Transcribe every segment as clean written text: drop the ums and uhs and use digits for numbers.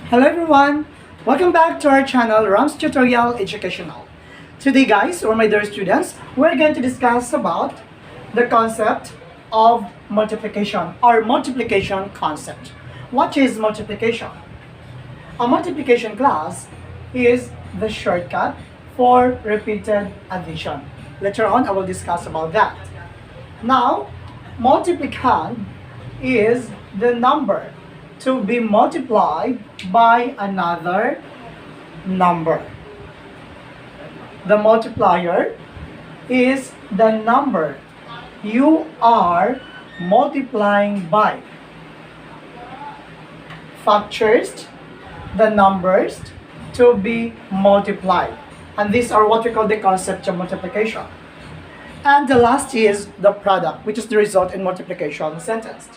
Hello everyone! Welcome back to our channel, Ramz Tutorial Educational. Today guys, or my dear students, we're going to discuss about the concept of multiplication or multiplication concept. What is multiplication? A multiplication class is the shortcut for repeated addition. Later on, I will discuss about that. Now, multiplicand is the number to be multiplied by another number. The multiplier is the number you are multiplying by. Factors, the numbers to be multiplied. And these are what we call the concept of multiplication. And the last is the product, which is the result in multiplication sentence.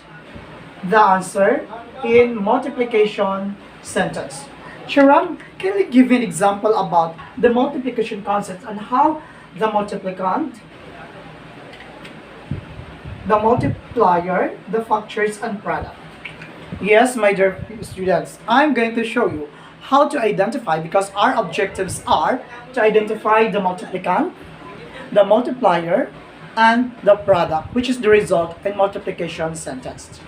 The answer in multiplication sentence. Sharam, can you give me an example about the multiplication concept and how the multiplicand, the multiplier, the factors, and product? Yes, my dear students, I'm going to show you how to identify, because our objectives are to identify the multiplicand, the multiplier, and the product, which is the result in multiplication sentence.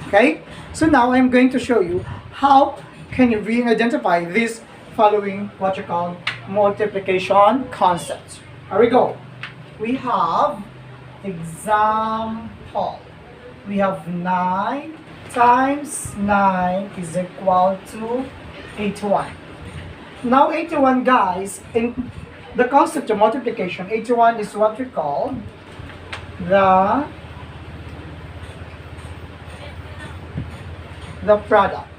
Okay, so now I'm going to show you how can you identify this following what you call multiplication concepts. Here we go. We have example. We have 9 times 9 is equal to 81. Now 81 guys, in the concept of multiplication, 81 is what we call the product.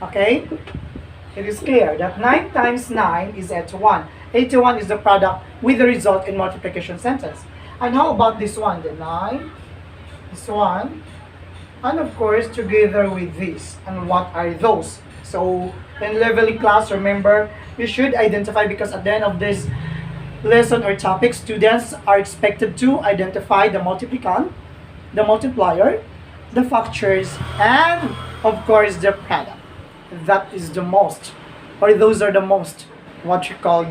Okay? It is clear that 9 times 9 is 81. 81 is the product with the result in multiplication sentence. And how about this one? The 9, this one, and of course together with this. And what are those? So in leveling class, remember, you should identify, because at the end of this lesson or topic, students are expected to identify the multiplicand, the multiplier, the factors, and of course the product. That is the most, or those are the most what you call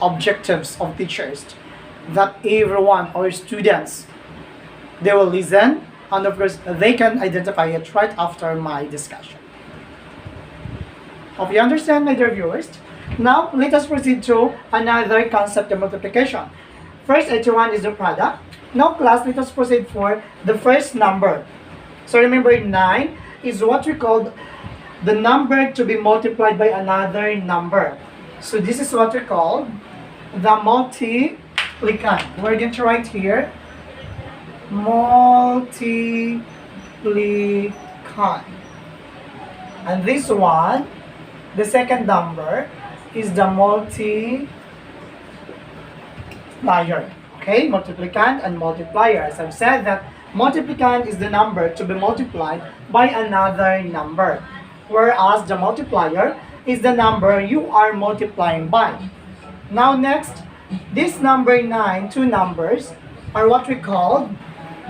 objectives of teachers, that everyone or students, they will listen, and of course they can identify it right after my discussion. Hope you understand, my dear viewers. Now let us proceed to another concept of multiplication. First, 81 is the product. Now class, let us proceed for the first number. So remember, 9 is what we call the number to be multiplied by another number. So this is what we call the multiplicand. We're going to write here multiplicand. And this one, the second number, is the multiplier. Okay, multiplicand and multiplier. As I've said, that multiplicand is the number to be multiplied by another number, whereas the multiplier is the number you are multiplying by. Now next, this number 9, two numbers, are what we call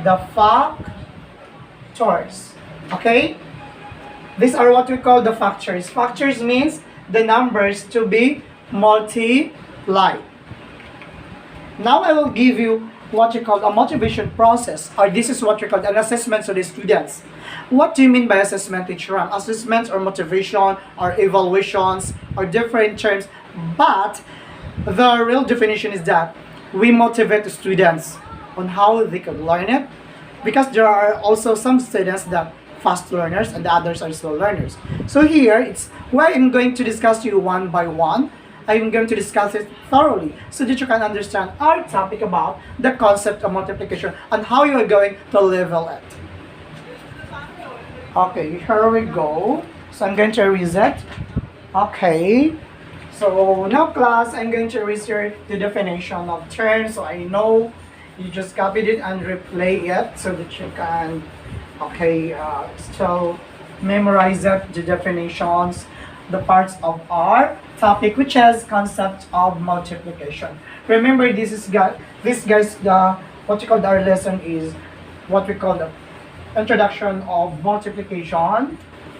the factors. Okay? These are what we call the factors. Factors means the numbers to be multiplied. Now I will give you what you call a motivation process, or this is what you call an assessment to the students. What do you mean by assessment, teacher? Assessments or motivation or evaluations are different terms, but the real definition is that we motivate the students on how they can learn it, because there are also some students that fast learners and the others are slow learners. So here it's where I'm going to discuss you one by one. I'm going to discuss it thoroughly so that you can understand our topic about the concept of multiplication and how you are going to level it. Okay, here we go. So I'm going to reset. Okay. So now class, I'm going to research the definition of terms, so I know you just copied it and replay it so that you can, still memorize it, the definitions, the parts of our topic, which is concept of multiplication. Remember, this guys, what you call our lesson is what we call the introduction of multiplication,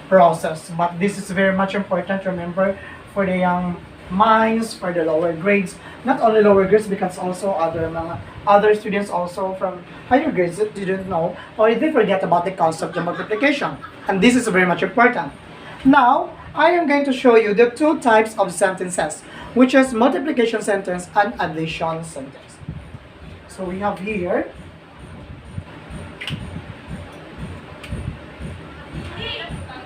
process. But this is very much important, remember, for the young minds, for the lower grades. Not only lower grades, because also other students also from higher grades that didn't know or they forget about the concept of multiplication. And this is very much important. Now, I am going to show you the two types of sentences, which is multiplication sentence and addition sentence. So we have here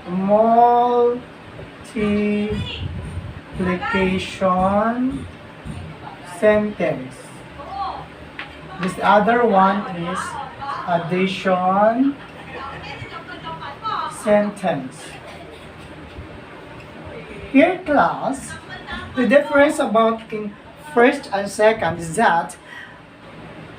multiplication sentence. This other one is addition sentence. Here, class, the difference about in first and second is that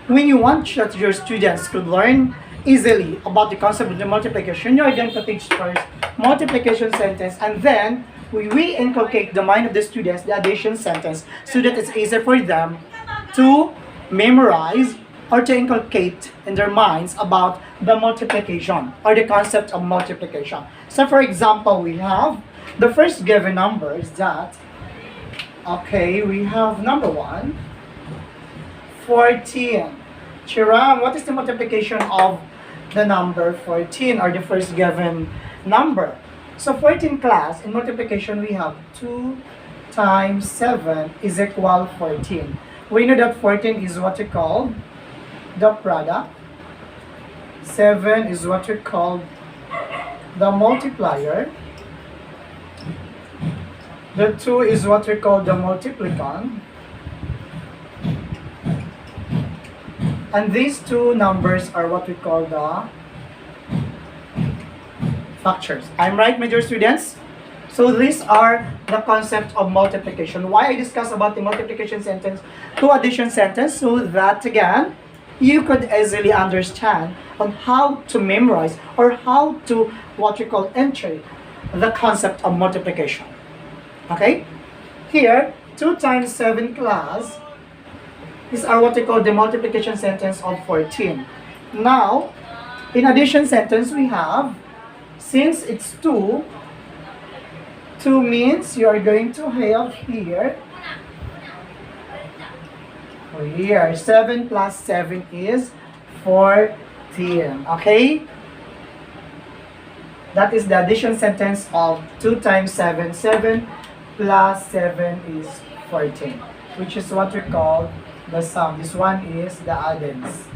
when you want that your students could learn easily about the concept of the multiplication, you are going to teach first multiplication sentence, and then we inculcate the mind of the students the addition sentence so that it's easier for them to memorize or to inculcate in their minds about the multiplication or the concept of multiplication. So for example, we have the first given number is that, okay, we have number 1, 14. Chiram, what is the multiplication of the number 14 or the first given number? So 14 class, in multiplication we have 2 times 7 is equal 14. We know that 14 is what we call the product. 7 is what we call the multiplier. The 2 is what we call the multiplicand. And these two numbers are what we call the factors. I'm right, my dear students? So these are the concept of multiplication. Why I discuss about the multiplication sentence to addition sentence, so that again, you could easily understand on how to memorize or how to what we call enter the concept of multiplication. Okay? Here, 2 times 7 class, these are what we call the multiplication sentence of 14. Now, in addition sentence, we have, since it's 2, 2 means you are going to have here, 7 plus 7 is 14. Okay? That is the addition sentence of 2 times 7. 7 plus 7 is 14, which is what we call the sum. This one is the addends.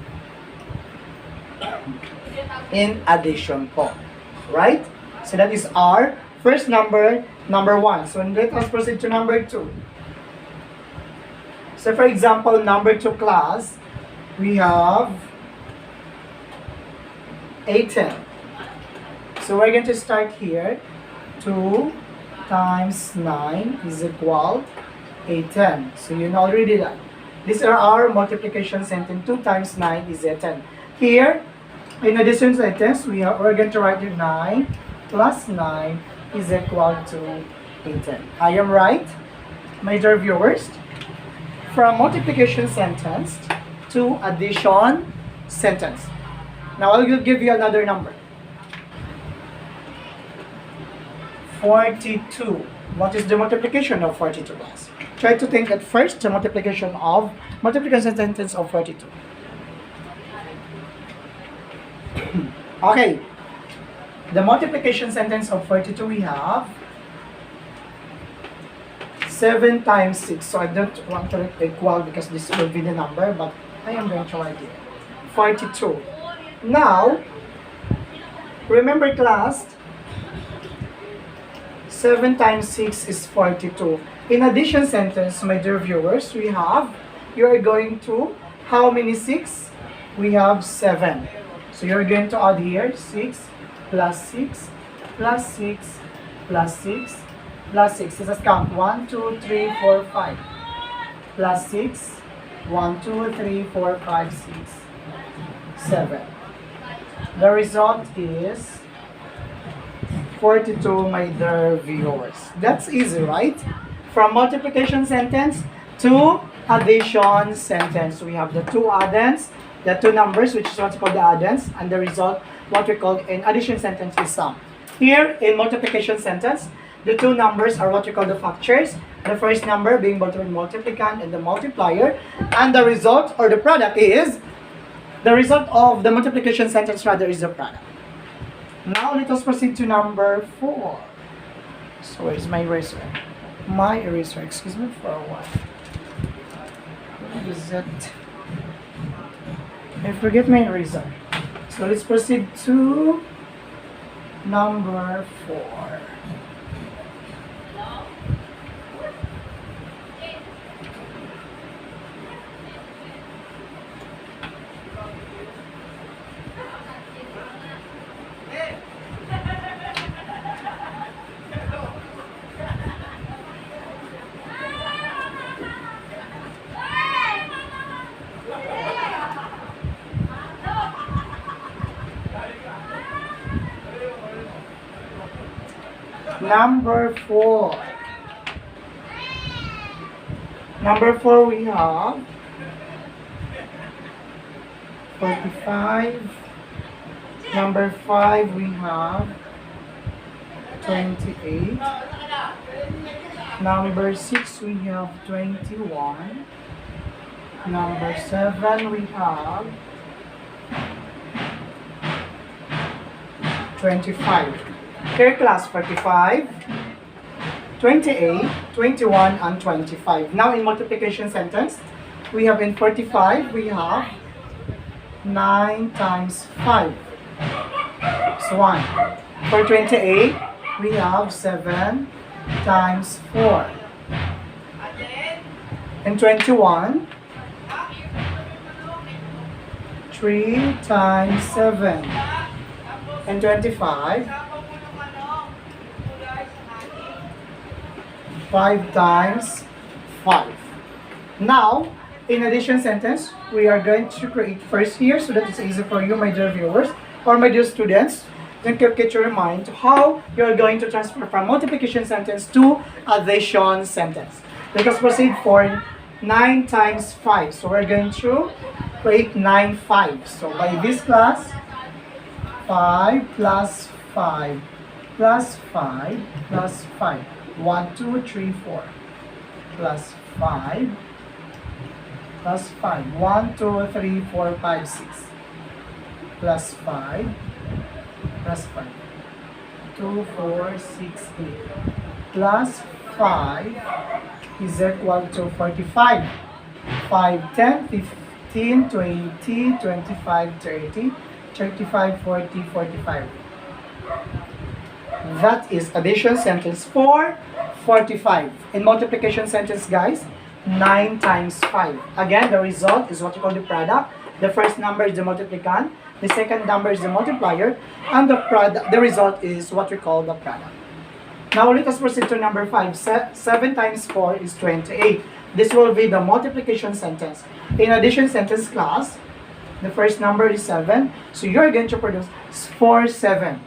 In addition po. Right? So that is our first number, number 1. So let us proceed to number 2. So for example, number 2 class, we have 18. So we're going to start here. 2 times 9 is equal 18. So you know already that. These are our multiplication sentence. 2 times 9 is 18. Here, in addition sentence, we're going to write here 9 plus 9 is equal to 18. I am right, my dear viewers? From multiplication sentence to addition sentence. Now I will give you another number. 42. What is the multiplication of 42 class? Try to think at first the multiplication sentence of 42. Okay. The multiplication sentence of 42 we have 7 times 6. So I don't want to write equal because this will be the number, but I am going to write it. 42. Now, remember class, 7 times 6 is 42. In addition sentence, my dear viewers, we have, you are going to, how many 6? We have 7. So you're going to add here 6 plus 6 plus 6 plus 6 plus 6. Let us count 1, 2, 3, 4, 5. Plus 6. 1, 2, 3, 4, 5, 6, 7. The result is 42, my dear viewers. That's easy, right? From multiplication sentence to addition sentence. We have the two addends, the two numbers, which is what's called the addends, and the result, what we call in addition sentence is sum. Here, in multiplication sentence, the two numbers are what you call the factors. The first number being both the multiplicand and the multiplier. And the result or the product is, the result of the multiplication sentence rather is the product. Now, let us proceed to number 4. So, where's my eraser? My eraser, excuse me for a while. What is that? I forget my eraser. So, let's proceed to number 4. Number 4. Number 4 we have 45. Number 5 we have 28. Number 6 we have 21. Number 7 we have 25. Here class 45, 28, 21, and 25. Now in multiplication sentence, we have in 45, we have 9 times 5. So 1. For 28, we have 7 times 4. In 21, 3 times 7. In 25, 5 times 5. Now, in addition sentence, we are going to create first here so that it's easy for you, my dear viewers, or my dear students, to get your mind how you're going to transfer from multiplication sentence to addition sentence. Let us proceed for 9 times 5. So we're going to create 9 5. So by this class, 5 plus 5 plus 5 plus 5. 1, 2, 3, 4. Plus 5 plus 5. 1, 2, 3, 4, 5, 6. Plus 5 plus 5. 2, 4, 6, 8. Plus 5 is equal to 45. 5, 10, 15, 20, 25, 30, 35, 40, 45. That is addition sentence for 45. In multiplication sentence, guys, 9 times 5. Again, the result is what you call the product. The first number is the multiplicand. The second number is the multiplier. And the result is what we call the product. Now, let us proceed to number 5. 7 times 4 is 28. This will be the multiplication sentence. In addition sentence class, the first number is 7. So, you're going to produce 4, 7.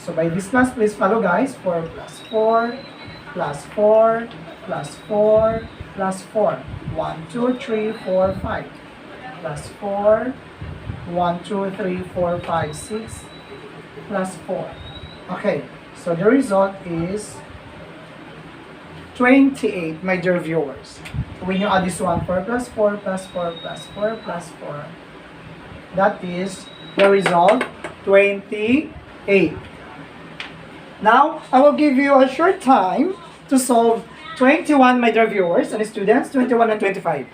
So by this class, please follow guys. 4 plus 4 plus 4 plus 4 plus 4. 1, 2, 3, 4, 5. Plus 4. 1, 2, 3, 4, 5, 6. Plus 4. Okay, so the result is 28, my dear viewers. When you add this one, 4 plus 4 plus 4 plus 4 plus 4. That is the result, 28. Now, I will give you a short time to solve 21, my dear viewers and students, 21 and 25.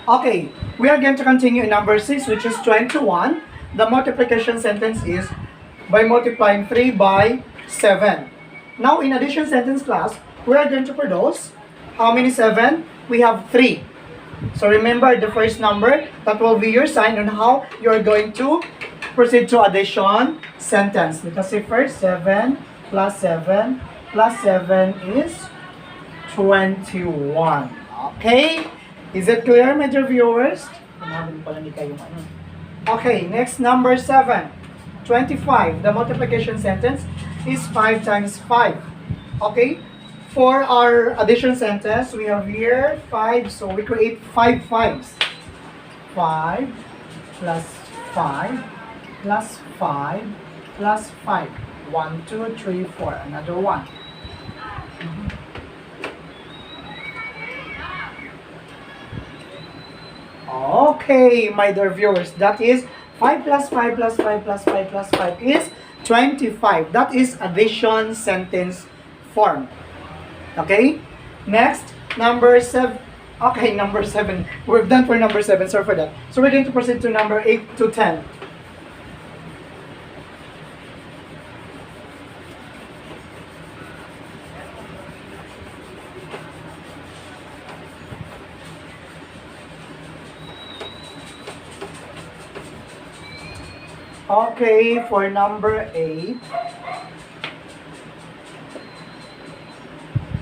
Okay, we are going to continue in number 6, which is 21. The multiplication sentence is by multiplying 3 by 7. Now, in addition sentence class, we are going to produce how many 7? We have 3. So remember the first number, that will be your sign on how you are going to proceed to addition sentence. Let us say first 7 plus 7 plus 7 is 21. Okay? Is it clear, my dear viewers? Okay, next number 7. 25. The multiplication sentence is 5 times 5. Okay? For our addition sentence, we have here 5. So we create 5 fives. 5 plus 5 plus 5 plus 5. 1, 2, 3, 4. Another one. Okay, my dear viewers, that is 5 plus 5 plus 5 plus 5 plus 5 is 25. That is addition sentence form. Okay? Next, number 7. Okay, number 7. We're done for number 7. Sorry for that. So we're going to proceed to number 8 to 10. Okay, for number 8,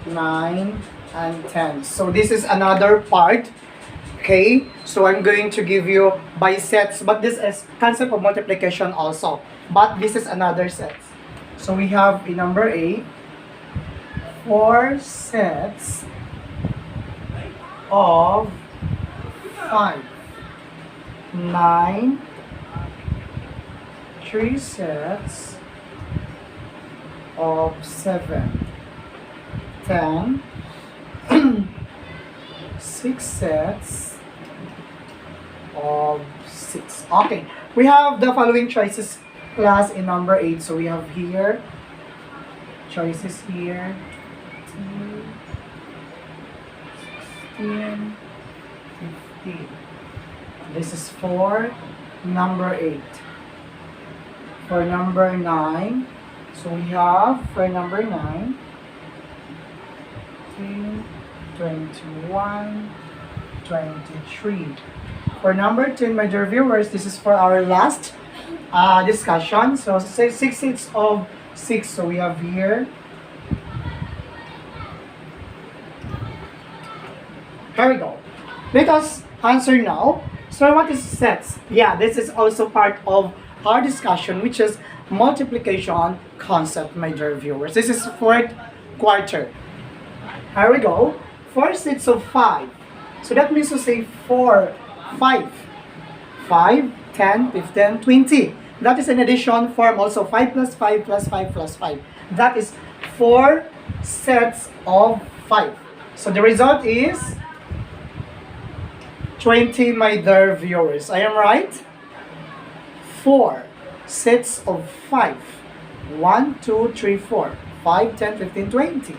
9, and 10. So this is another part. Okay, so I'm going to give you by sets, but this is concept of multiplication also. But this is another set. So we have in number 8, 4 sets of 5, 9, 3 sets of 7, 10, 6 sets of 6. Okay, we have the following choices class in number 8. So we have here choices here 16, 15. This is for number 8. For number 9, so we have for number 9, 21, 23. For number 10, my dear viewers, this is for our last discussion. So 6 sets of 6. So we have here. Here we go. Let us answer now. So what is sets? Yeah, this is also part of our discussion, which is multiplication concept, my dear viewers. This is fourth quarter. Here we go. 4 sets of 5. So that means to say 4, 5. 5, 10, 15, 20. That is an addition form also. 5 plus 5 plus 5 plus 5. That is 4 sets of 5. So the result is 20, my dear viewers. I am right? 4 sets of 5. 1, 2, 3, 4. 5, 10, 15, 20.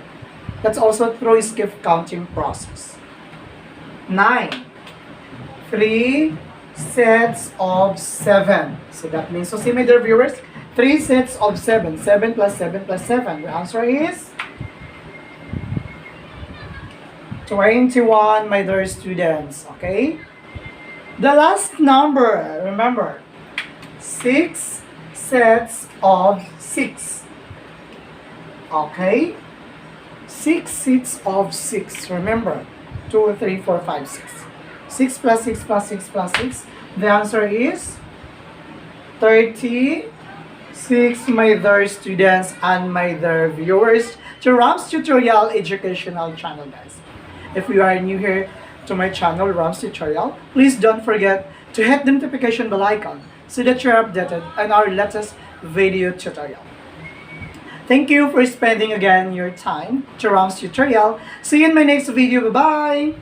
That's also through skip counting process. 9. 3 sets of 7. So that means, so see my dear viewers, 3 sets of 7. 7 plus 7 plus 7. The answer is 21, my dear students. Okay? The last number, remember, 6 sets of 6. Okay? 6 sets of 6. Remember, 2, 3, 4, 5, 6. 6 plus 6 plus 6 plus 6. The answer is 36, my dear students and my dear viewers, to Ramz Tutorial Educational Channel, guys. If you are new here to my channel, Ramz Tutorial, please don't forget to hit the notification bell icon so that you're updated on our latest video tutorial. Thank you for spending again your time to Ramz Tutorial. See you in my next video. Bye-bye!